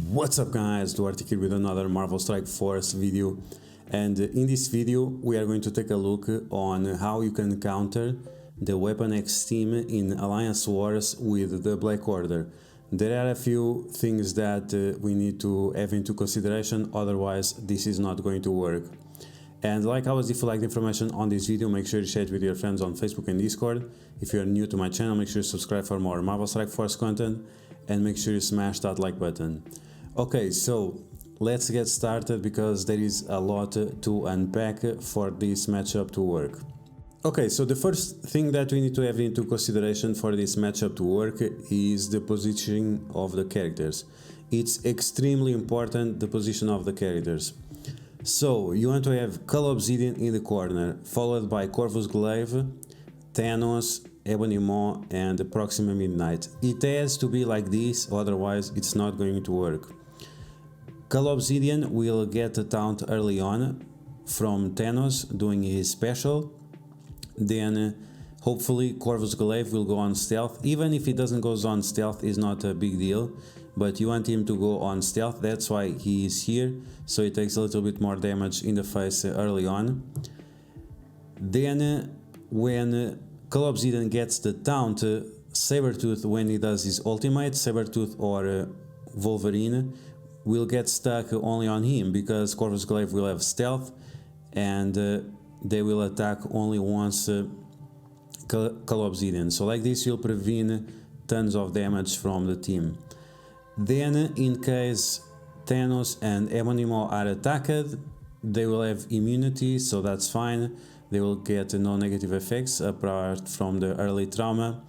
What's up guys, Duarte here with another Marvel Strike Force video, and in this video we are going to take a look on how you can counter the Weapon X team in Alliance Wars with the Black Order. There are a few things that we need to have into consideration, otherwise this is not going to work. And like always, if you like the information on this video, make sure you share it with your friends on Facebook and Discord. If you are new to my channel, make sure you subscribe for more Marvel Strike Force content, and make sure you smash that like button. Okay, so let's get started because there is a lot to unpack for this matchup to work. Okay, so the first thing that we need to have into consideration for this matchup to work is the positioning of the characters. It's extremely important, the position of the characters. So you want to have Cull Obsidian in the corner, followed by Corvus Glaive, Thanos, Ebony Maw and Proxima Midnight. It has to be like this, otherwise it's not going to work. Cull Obsidian will get a taunt early on from Thanos doing his special. Then hopefully Corvus Glaive will go on stealth. Even if he doesn't go on stealth, is not a big deal, but you want him to go on stealth, that's why he is here, so it takes a little bit more damage in the face early on. Then when Cull Obsidian gets the taunt, Sabretooth, when he does his ultimate, Sabretooth or Wolverine will get stuck only on him because Corvus Glaive will have stealth and they will attack only once Cull Obsidian. So like this you'll prevent tons of damage from the team. Then in case Thanos and Ebony Maw are attacked, they will have immunity, so that's fine. They will get no negative effects apart from the early trauma.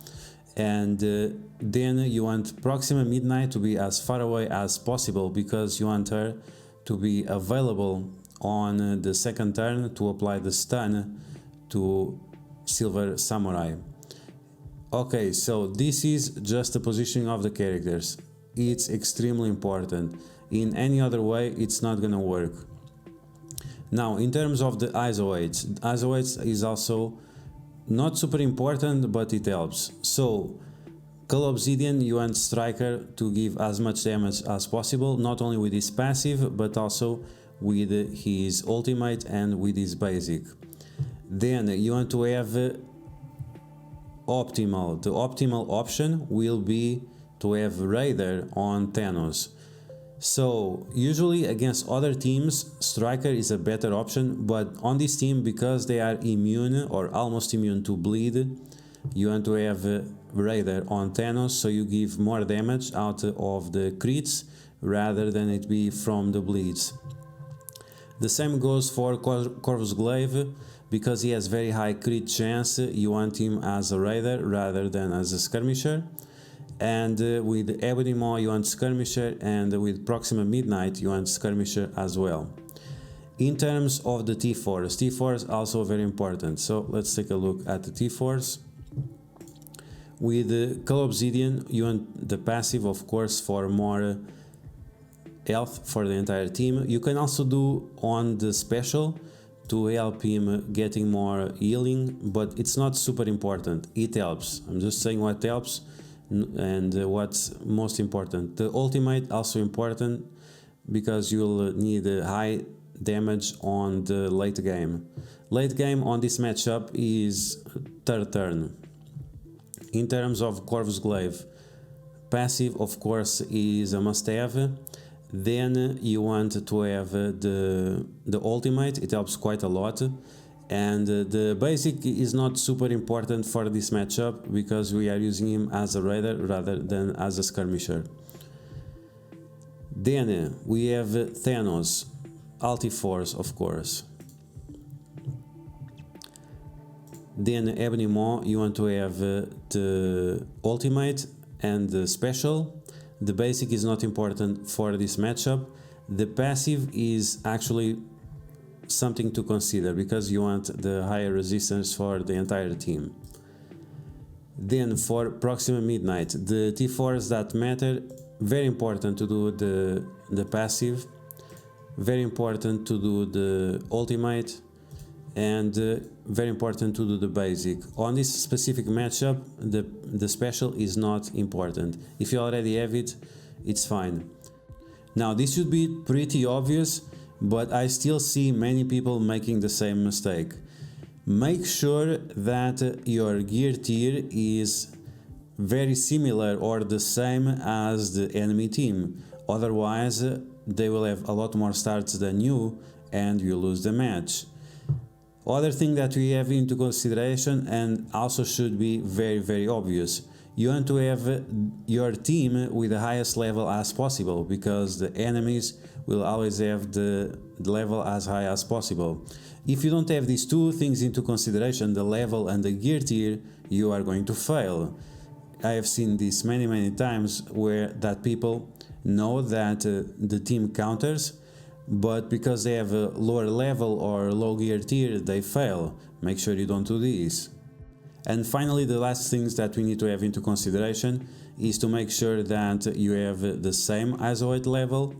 And then you want Proxima Midnight to be as far away as possible because you want her to be available on the second turn to apply the stun to Silver Samurai. Okay, so this is just the positioning of the characters. It's extremely important. In any other way, it's not gonna work. Now, in terms of the ISO8 is also not super important, but it helps. So, Cull Obsidian, you want Striker to give as much damage as possible, not only with his passive, but also with his ultimate and with his basic. Then you want to have optimal. The optimal option will be to have Raider on Thanos. So usually against other teams, Striker is a better option, but on this team, because they are immune or almost immune to bleed, you want to have Raider on Thanos, so you give more damage out of the crits rather than it be from the bleeds. The same goes for Corvus Glaive, because he has very high crit chance, you want him as a Raider rather than as a Skirmisher. And with Ebony Maw you want Skirmisher, and with Proxima Midnight you want Skirmisher as well. In terms of the T-Force, T-Force also very important, so let's take a look at the T-Force. With Cull Obsidian you want the passive, of course, for more health for the entire team. You can also do on the special to help him getting more healing, but it's not super important. It helps, I'm just saying what helps and what's most important. The ultimate also important because you'll need high damage on the late game. Late game on this matchup is third turn. In terms of Corvus Glaive, passive of course is a must-have. Then you want to have the ultimate, it helps quite a lot. And the basic is not super important for this matchup because we are using him as a Raider rather than as a Skirmisher. Then we have Thanos, Ulti-Force of course. Then Ebony Maw, you want to have the ultimate and the special. The basic is not important for this matchup. The passive is actually something to consider because you want the higher resistance for the entire team. Then for Proxima Midnight, the T-Force that matter, very important to do the passive, very important to do the ultimate, and very important to do the basic. On this specific matchup, the special is not important. If you already have it, it's fine. Now this should be pretty obvious, but I still see many people making the same mistake. Make sure that your gear tier is very similar or the same as the enemy team, otherwise they will have a lot more starts than you and you lose the match. Other thing that we have into consideration and also should be very obvious, you want to have your team with the highest level as possible, because the enemies will always have the level as high as possible. If you don't have these two things into consideration, the level and the gear tier, you are going to fail. I have seen this many times where that people know that the team counters, but because they have a lower level or low gear tier, they fail. Make sure you don't do this. And finally, the last things that we need to have into consideration is to make sure that you have the same ISO 8 level,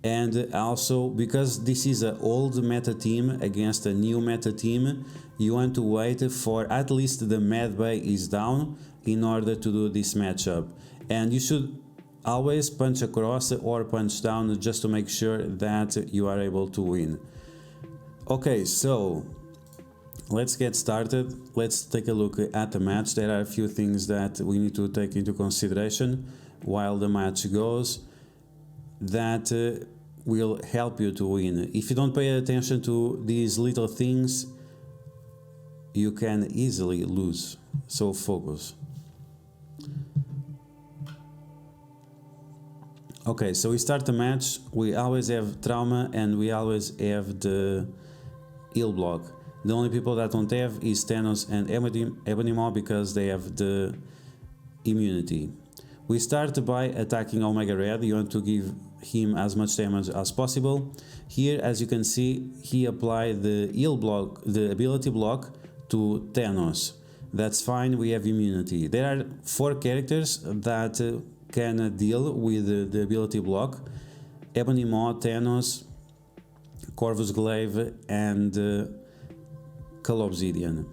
and also because this is an old meta team against a new meta team, you want to wait for at least the medbay is down in order to do this matchup. And you should always punch across or punch down just to make sure that you are able to win. Okay, so let's get started. Let's take a look at the match. There are a few things that we need to take into consideration while the match goes that will help you to win. If you don't pay attention to these little things, you can easily lose. So focus. Okay, so we start the match. We always have trauma and we always have the heal block. The only people that don't have is Thanos and Ebony Maw because they have the immunity. We start by attacking Omega Red. You want to give him as much damage as possible. Here, as you can see, he applied the heal block, the ability block to Thanos. That's fine, we have immunity. There are 4 characters that can deal with the ability block: Ebony Maw, Thanos, Corvus Glaive and Cull Obsidian.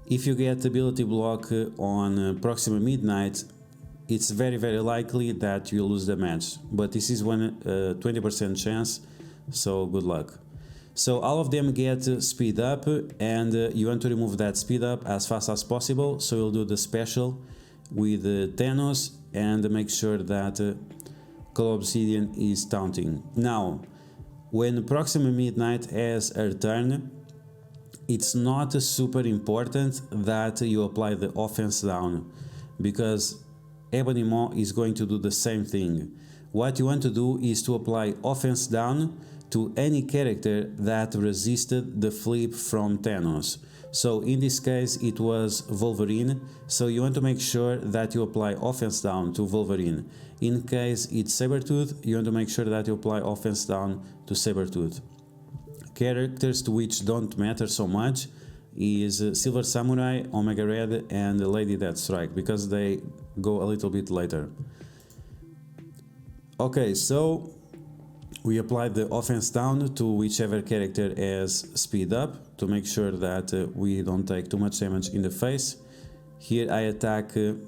If you get ability block on Proxima Midnight, it's very likely that you lose the match, but this is one 20% chance, so good luck. So all of them get speed up, and you want to remove that speed up as fast as possible, so you'll do the special with Thanos and make sure that Cull Obsidian is taunting. Now, when Proxima Midnight has her turn, it's not super important that you apply the offense down, because Ebony Maw is going to do the same thing. What you want to do is to apply offense down to any character that resisted the flip from Thanos. So in this case it was Wolverine, so you want to make sure that you apply offense down to Wolverine. In case it's Sabretooth, you want to make sure that you apply offense down to Sabretooth. Characters to which don't matter so much is Silver Samurai, Omega Red and Lady Deathstrike, because they go a little bit later. Okay, so we apply the offense down to whichever character has speed up to make sure that we don't take too much damage in the face. Here I attack Lady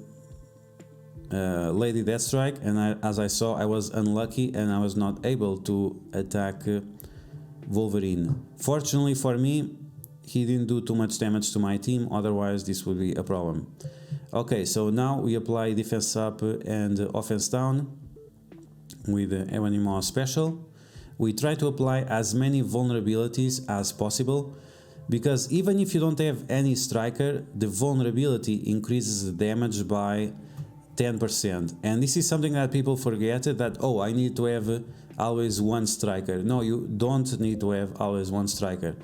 Deathstrike, and as I saw, I was unlucky and I was not able to attack Wolverine. Fortunately for me, he didn't do too much damage to my team, otherwise this would be a problem. Okay, so now we apply defense up and offense down with the Ebony Maw special. We try to apply as many vulnerabilities as possible, because even if you don't have any striker, the vulnerability increases the damage by 10%. And this is something that people forget, that, oh, I need to have always one striker. No, you don't need to have always one striker.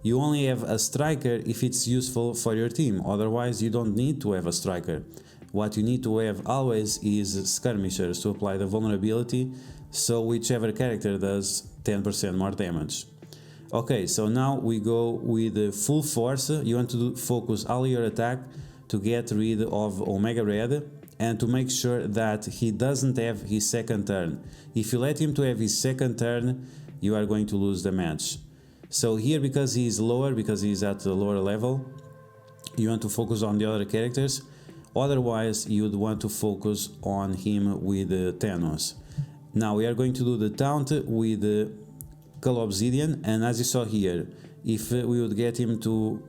You only have a striker if it's useful for your team, otherwise you don't need to have a striker. What you need to have always is skirmishers to apply the vulnerability, so whichever character does 10% more damage. Okay, so now we go with the full force. You want to focus all your attack to get rid of Omega Red and to make sure that he doesn't have his second turn. If you let him to have his second turn, you are going to lose the match. So here, because he is lower, because he is at the lower level, you want to focus on the other characters. Otherwise, you'd want to focus on him with Thanos. Now we are going to do the taunt with the Cull Obsidian, and as you saw here, if we would get him to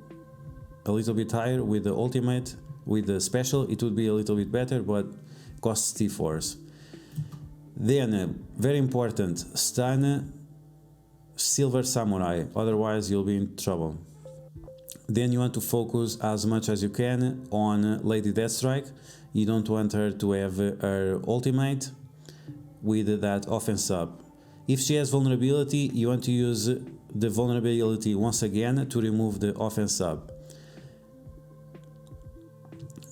a little bit higher with the ultimate, with the special, it would be a little bit better, but costs T-Force. Then, very important, stun Silver Samurai, otherwise you'll be in trouble. Then you want to focus as much as you can on Lady Deathstrike. You don't want her to have her ultimate with that offense up. If she has vulnerability, you want to use the vulnerability once again to remove the offense up.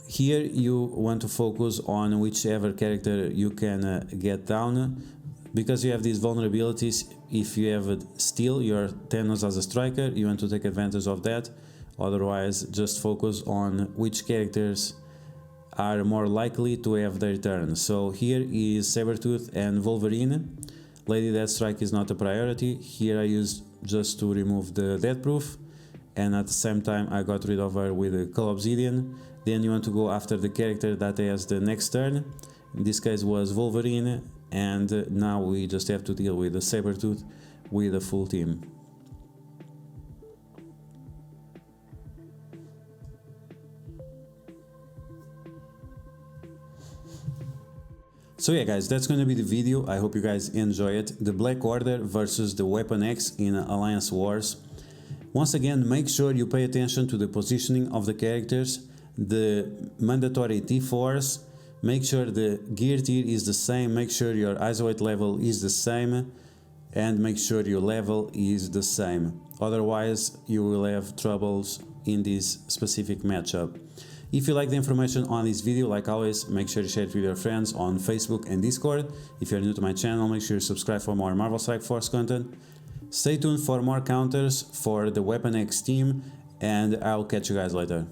Here you want to focus on whichever character you can get down, because you have these vulnerabilities. If you have Steel, you're Thanos as a striker, you want to take advantage of that. Otherwise, just focus on which characters are more likely to have their turn. So here is Sabretooth and Wolverine. Lady Deathstrike is not a priority. Here I used just to remove the Deathproof, and at the same time I got rid of her with the Cull Obsidian. Then you want to go after the character that has the next turn. In this case was Wolverine, and now we just have to deal with the Sabretooth with a full team. So yeah guys, that's gonna be the video. I hope you guys enjoy it. The Black Order versus the Weapon X in Alliance Wars. Once again, make sure you pay attention to the positioning of the characters, the mandatory T-Force, make sure the gear tier is the same, make sure your isolate level is the same, and make sure your level is the same. Otherwise, you will have troubles in this specific matchup. If you like the information on this video, like always, make sure to share it with your friends on Facebook and Discord. If you're new to my channel, make sure to subscribe for more Marvel Strike Force content. Stay tuned for more counters for the Weapon X team, and I'll catch you guys later.